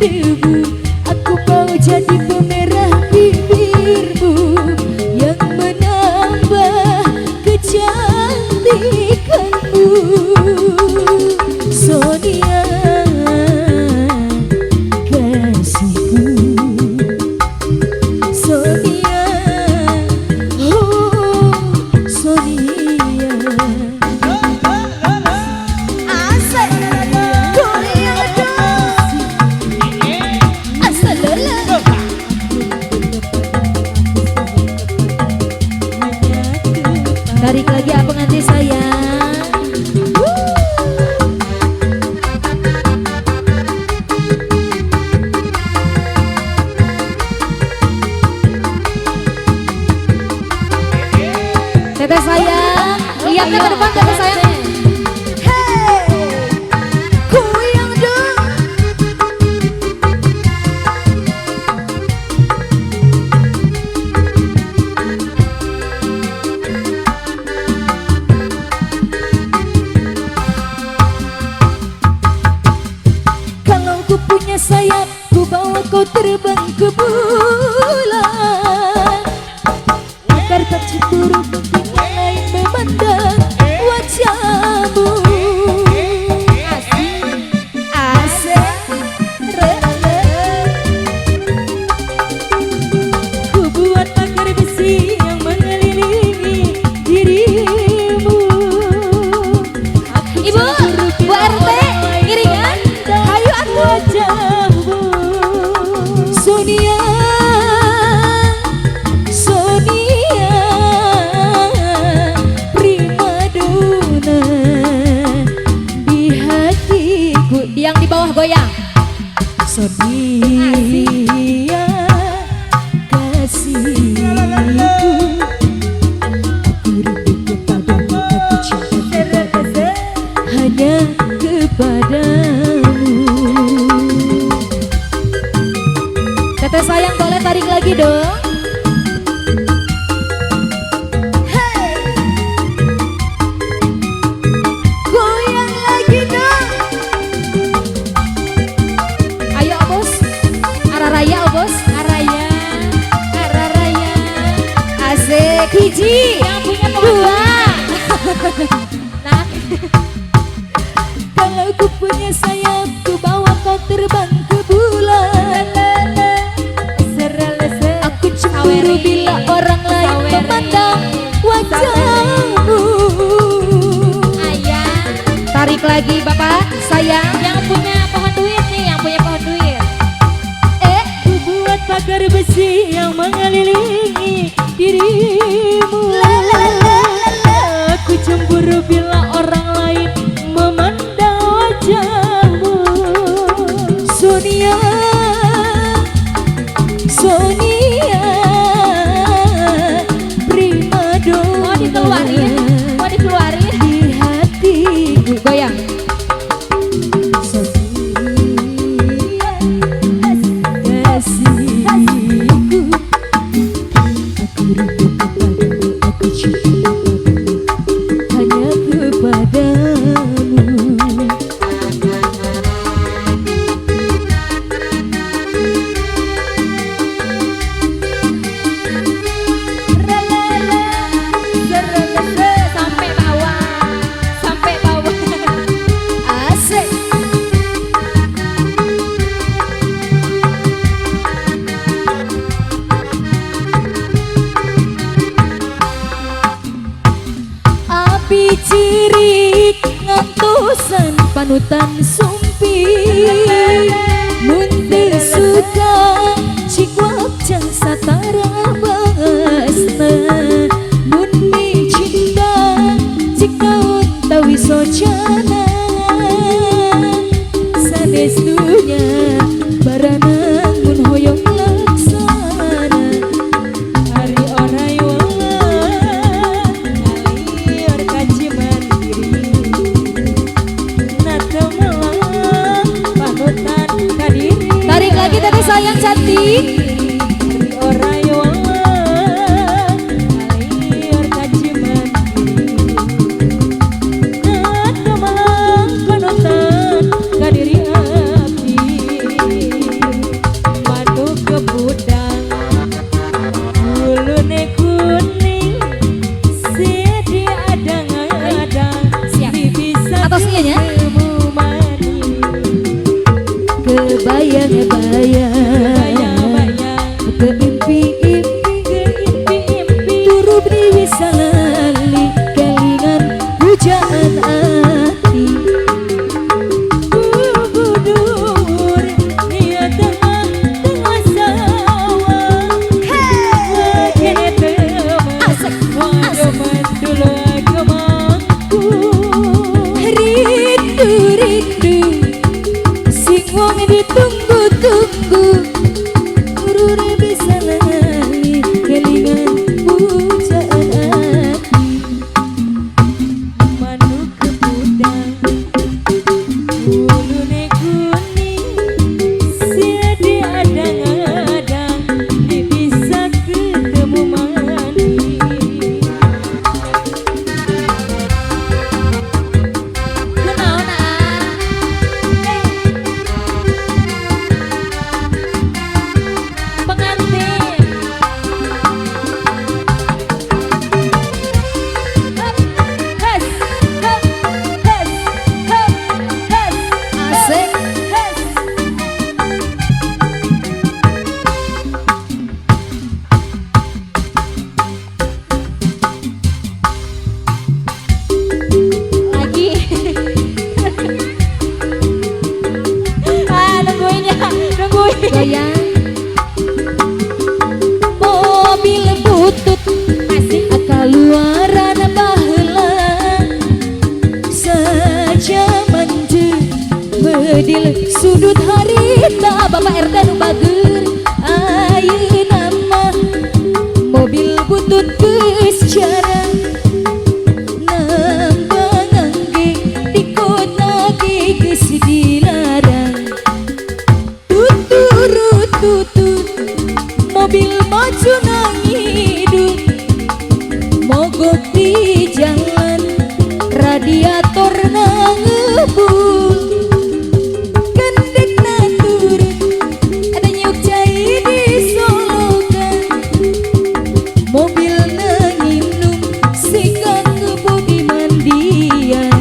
debu. Aku mau jadi pemerah bibirmu yang menambah kecantikanmu. Sonia kasihku, Sonia, oh Sonia. Asal goyang dong, asal lelah. Tarik lagi apa pengantin sayang. Teteh sayang, lihat ke depan teteh sayang. Hey, goyang dong. Kalau ku punya sayap, ku bawa kau terbang ke bulan. Agar tak cemburu yang lain memandang wajahmu. Asik, rela. Ku buat pagar besi yang mengelilingi dirimu. Ibu, Bu RT, iringan. Hayu aku wajahmu. Sonia, Sonia, primadona di hatiku. Yang di bawah goyang. Sonia kasihku, aku rindu kepadamu, aku cinta hanya kepadamu. Teteh sayang boleh tarik lagi dong. Hey, goyang lagi dong. Ayo bos, arah raya bos, araya, arah raya. Asik, hiji, yang punya dua. Nah, kalau ku punya sayap, ku bawa kau terbang ke bulan. Aku cemburu bila orang lain memandang wajahmu. Ayah, tarik lagi bapak sayang. Yang punya pohon duit nih, yang punya pohon duit. Ku buat pagar besi yang mengelilingi dirimu. Aku cemburu bila orang lain memandang wajahmu. Sonia, Sonia, primadona. Mau dikeluarin, mau dikeluarin di hatiku. Goyang. Sonia kasihku, aku rindu kepadamu, aku cinta hanya kepadamu. Sampai bawah, sampai bawah. Asik. Api cirik ngantusan panutan sumpi. Muntir suka cikwak jasa tarabasna. Munmi cinta jika untawi sojana. Sadestunya baranang mun hoyong laksana. Hari orai wala alir kaji mandiri. Nata malang panutan kadiri. Tarik lagi teteh sayang cantik. Hari orai wala alir kaji mandiri. Nata malang panutan kadiri abdi. Kebayang-bayang Keimpi-impi Turub di bisa lali kelingan pujaan hati Budur dia tengah sawah Wage teman Wadoman dulu agamaku Rindu sing wong ditunggu-tunggu urure bisa lali kelingan pujaan hati manuk kepudang ulune kuning siadi adang-adang di bisa ketemu manis kenaon goyang mobil butut asik kaluaran baheula saja manje bedil sudut harita Bapak Erda nu bager ayeuna mah mobil butut geus jarang nambah ngangge di kota ge geus dilarang tutut mobil maju nangidung mogok di jalan radiator nangebul kendek natur ada nyuk cai disolokan mobil nanginum sikat kebo di mandian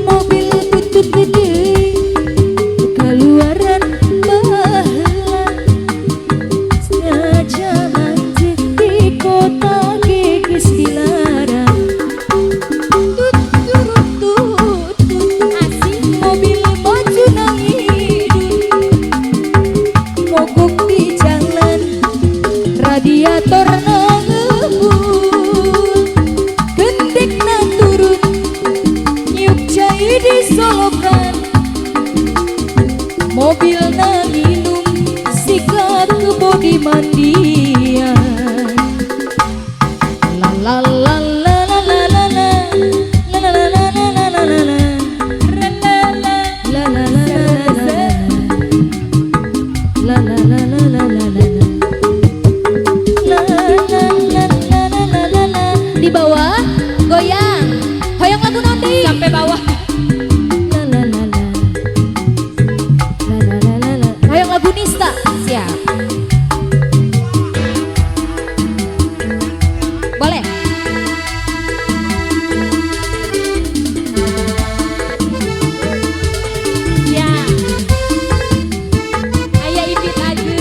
mobil butut gede keluaran baheula saja manje di kota ge geus dilarang tutut asik mobil maju nangidung mogok di jalan radiator disolokan mobil nanginum sikat kebo di mandian la la la la la la la la la la la la la la la di bawah goyang hoyong lagu nanti sampai bawah lagu Nista siap boleh ya ayah ipit aja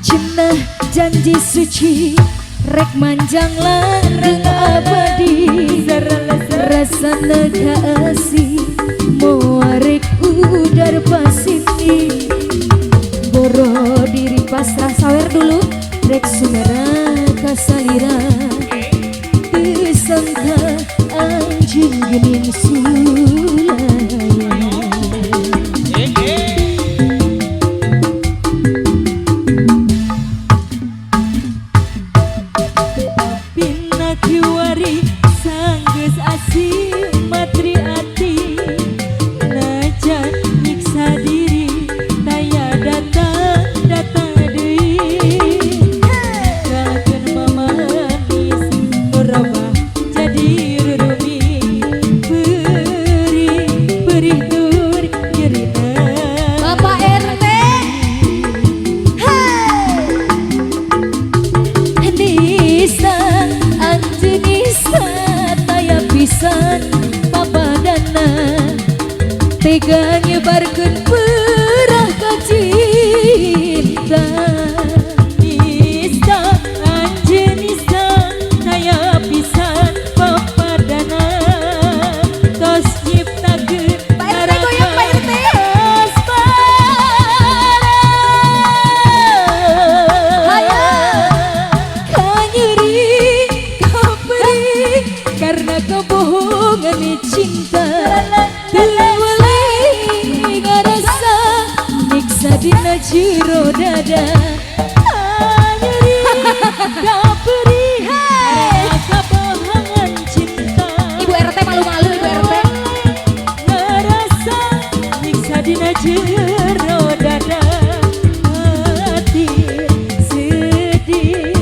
cenah janji suci rek manjang langgeng abadi rasa negasi moarek udar pasini boro diri pasrah sawer dulu rek sumera kasalira sangka anjing gening sulaya. Pina kiwari sanggeus asih matri ati najan nyiksa diri taya datang deui kagen mamanis merubah jadi rurumi perih tur nyerina Bapak RT Nisa Anjenisa taya pisan papadana tega nyebarkeun perah ka cinta. Nisa Anjenisa taya pisan papadana tos nyiptakeun Pak RT goyang Pak RT karena kebohongan cinta terwali ngerasa nyiksa dina jero dada nyeri kaperi karena kebohongan cinta. Ibu RT malu-malu Ibu RT ngerasa nyiksa dina jero dada hati sedih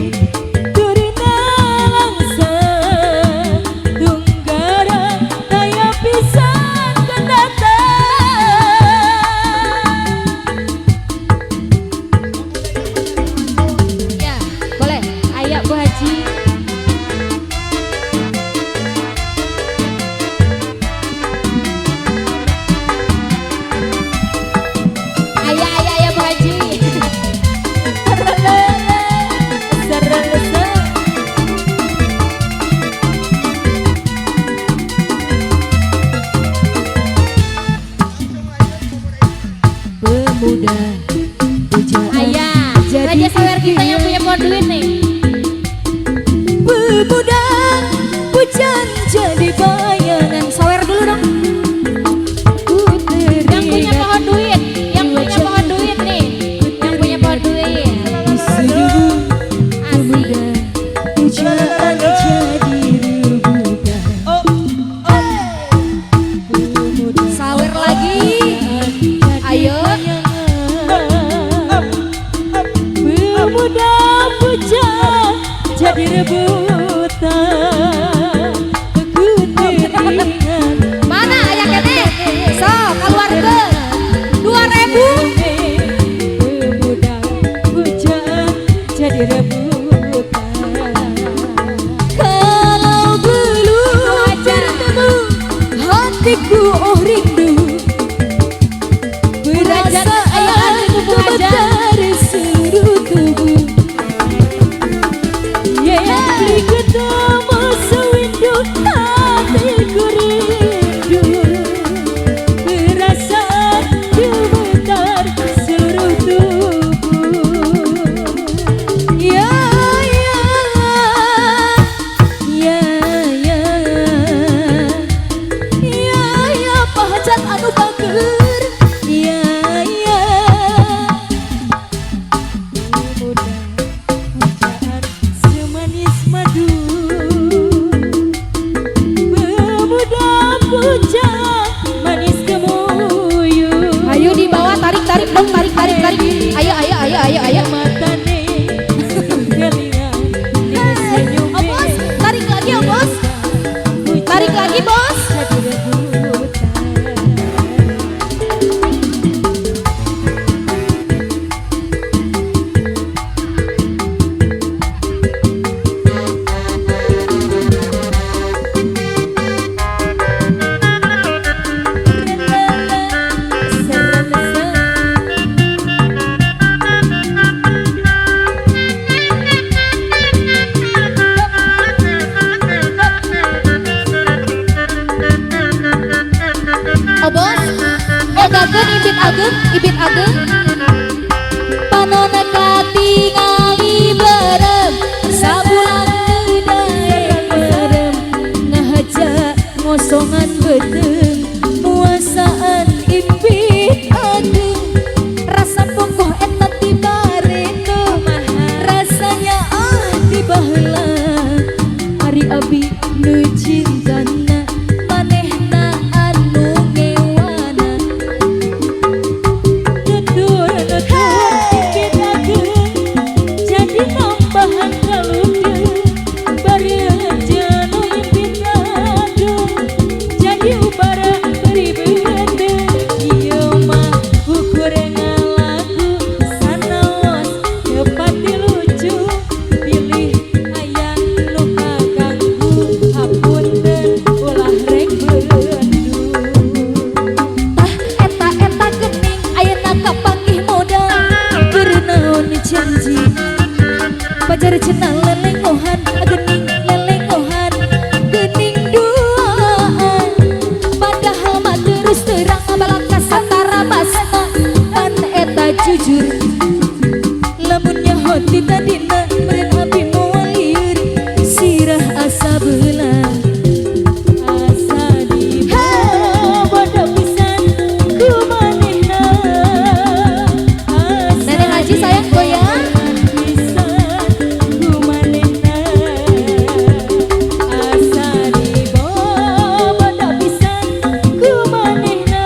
pemuda ayah raja sawer kita yang punya pohon duit nih. Pemuda hujan jadi bayangan sawer dulu dong. Yang punya pohon duit, yang punya pohon duit nih, yang punya pohon duit. Pemuda hujan jadi rebutan. Sawer lagi, ayo. Pemuda hujan jadi rebutan kekunian. Mana ayah kene? So, keluar ke 2000. Pemuda hujan jadi rebutan. Kalau belum bertemu hatiku oh rindu berasa gemetar seluruh tubuh. Beli ketemu sewindu hatiku rindu perasaan gemetar seluruh tubuh. Ya ya ya ya ya ya baheula Ari abi nu cintana manehna anu ngewana nutur dipitakeun jadi nambahan kaludeng bareng janu impitakeun jadi ubara beri beundeung ieu mah ukur ngalaku sanaos tepati lucu pilih aya nu kaganggu hapunten ulah rek beundu tah eta geuning ayeuna kapanggih modal keur naon janji pajar cenah lelengohan geuning lelengohan geuning duaan padahal mah terus terang balaka satara basna pan eta jujur lamunnya hati tadina meureun abi moal lieur sirah asa beula asa dibawa bodo pisan ku manehna Nenek Haji sayang goyang pisan ku manehna asa dibawa bodo pisan ku manehna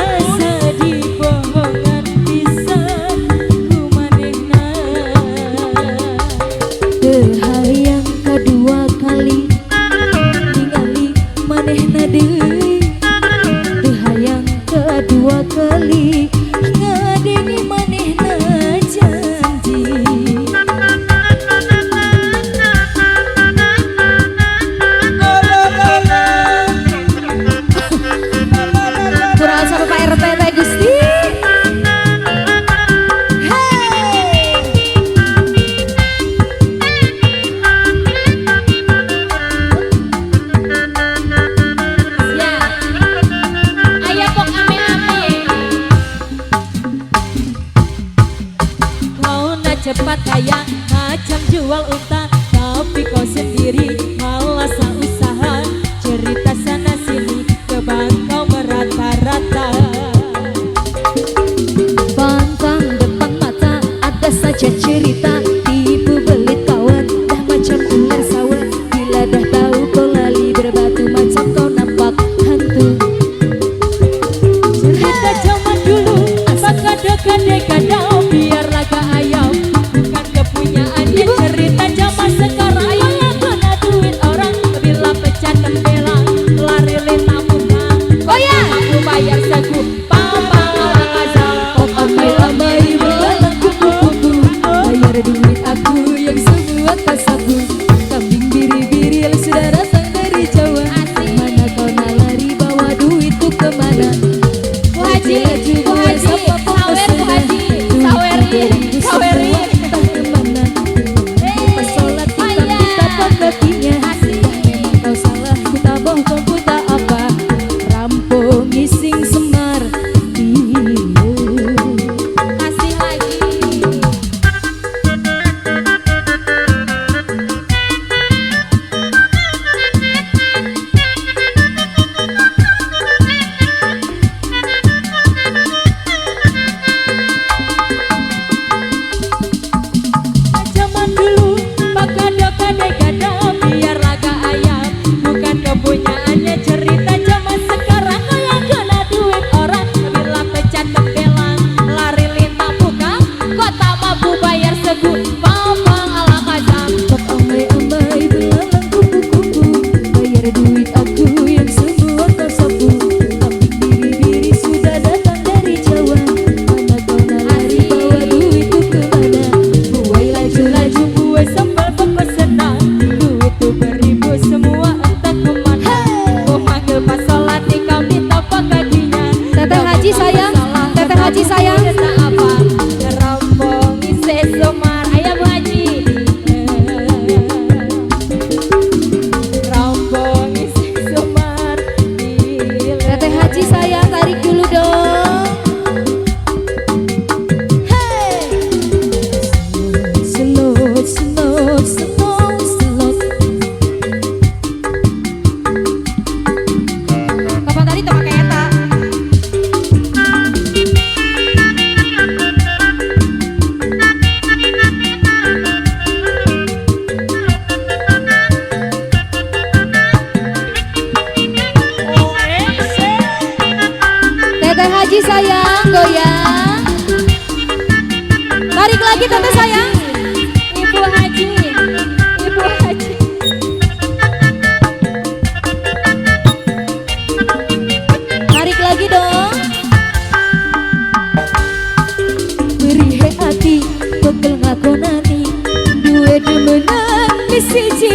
asa dibohongan pisan ku manehna teu hayang kadua kali ningali manehna deui teu hayang kadua kali ngadeni manehna janji kurang sama Pak RT teh Gusti. Ya, aya pok ame-ame. Kau na cepat kaya macam jual unta, tapi kau sendiri malas usaha. Cerita sana sini kebang kau merata-rata. Pantang depan mata ada saja cerita tipu belit kawan dah macam ular sawah bila dah tahu kau lali berbatu macam kau nampak hantu cerita zaman dulu kade-kade kadau biar laga ayam bukan kepunyaannya cerita zaman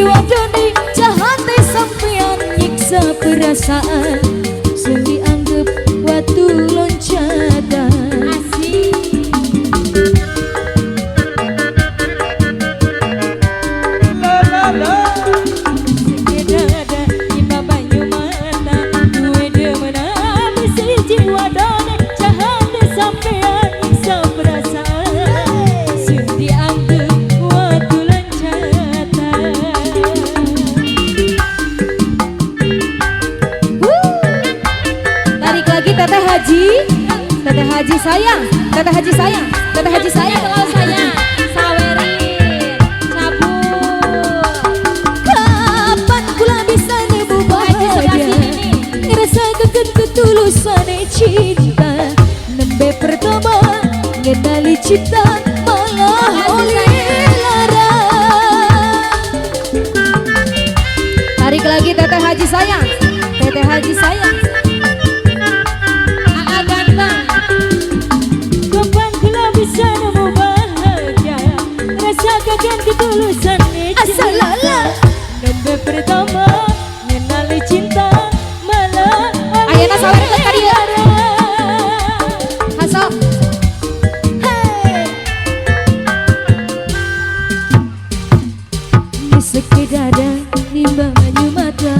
wadone jahat sampean nyiksa perasaan sing dianggap watu loncatan. Teteh Haji sayang, Teteh Haji sayang, Teteh Haji sayang. Kalau sayang, sawerin, cabut. Kapan kula bisa nemu bahagia? Ngerasa keken ketulusan cinta. Nembe pertama ngenali cinta malah oleh lara. Tarik lagi Teteh Haji sayang, Teteh Haji sayang. Rasakan ketulusan cinta. Nembe pertama ngenali cinta malah ayana sawer ke dia. Hasok. Hey. Sekedar nimbang banyu mata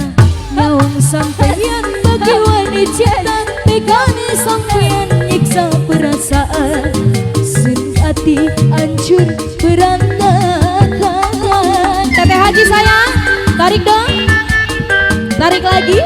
nyawang sampeyan bagi wanita tegane sampeyan nyiksa perasaan hati hancur berantakan. Teteh Haji sayang, tarik dong, tarik lagi.